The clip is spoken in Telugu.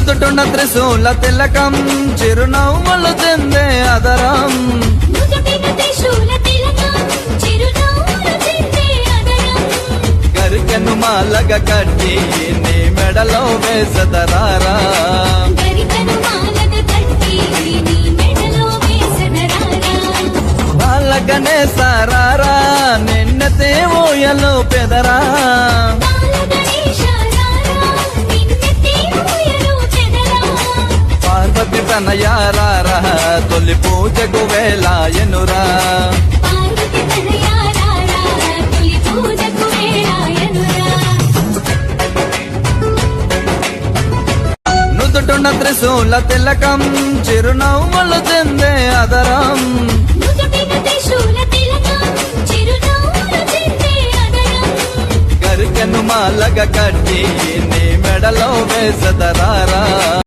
నుదుటున్న త్రిశూల తిలకం చిరునవ్వులు చెందే అదరం గరికెను మాలగ కట్టి నీ మెడలో వేసదరారా బాలగనే సారారా నిన్నతే ఊయలు పెదరా పార్వతి తనయారారా తొలి పూజకు వేళాయనురా నుదుటున్న త్రిశూల తిలకం చిరునవ్వులు చెందే అదరం గరికెను మాలగ కట్టి నీ మెడలో వేసదరారా